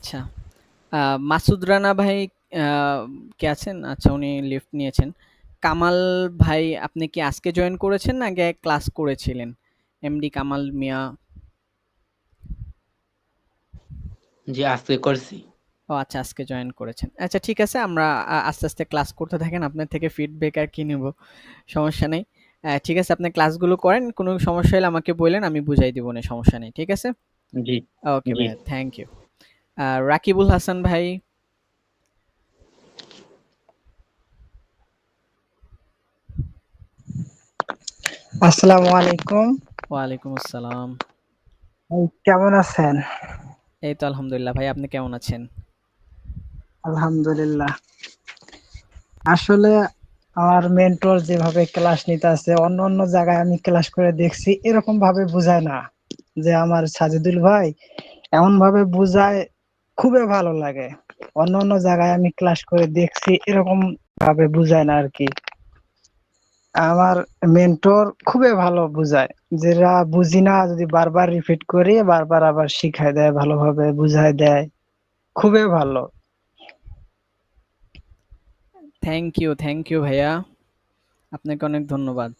আচ্ছা। মাসুদ রানা ভাই আ কে আছেন? আচ্ছা, উনি লিফট নিয়েছেন। কামাল ভাই, আপনি কি আজকে জয়েন করেছেন না আগে ক্লাস করেছিলেন? এমডি কামাল মিয়া। জি, আজকে করছি। ও আচ্ছা, আজকে জয়েন করেছেন। আচ্ছা, ঠিক আছে, আমরা আস্তে, আস্তে ক্লাস করতে থাকেন। আপনার থেকে ফিডব্যাক আর কি নিব। সমস্যা নেই। ঠিক আছে, আপনি ক্লাসগুলো করেন। কোনো সমস্যা হলে আমাকে বইলেন, আমি বুঝাই দিবনে, সমস্যা নেই। ঠিক আছে? জি, ওকে জি। ভাইয়া, থ্যাংক ইউ। রাকিবুল হাসান ভাই। আসসালামু আলাইকুম। ওয়ালাইকুম আসসালাম। কেমন আছেন? এই তো আলহামদুলিল্লাহ ভাই, আপনি কেমন আছেন? আলহামদুলিল্লাহ। আসলে আমার মেন্টর যেভাবে ক্লাস নিতে আছে, অন্য অন্য জায়গায় আমি ক্লাস করে দেখছি, এরকম ভাবে বুঝায় না। যে আমার সাজিদুল ভাই এমন ভাবে বুঝায়, খুবই ভালো লাগে। অন্য অন্য জায়গায় আমি ক্লাস করে দেখছি, এরকম ভাবে বুঝায় না আর কি। আমার মেন্টর খুবই ভালো বুঝায়। যেটা বুঝি না যদি বারবার রিপিট করি, বারবার আবার শিখায় দেয়, ভালোভাবে বুঝায় দেয়। খুবই ভালো। থ্যাংক ইউ ভাইয়া। আপনাকে অনেক ধন্যবাদ।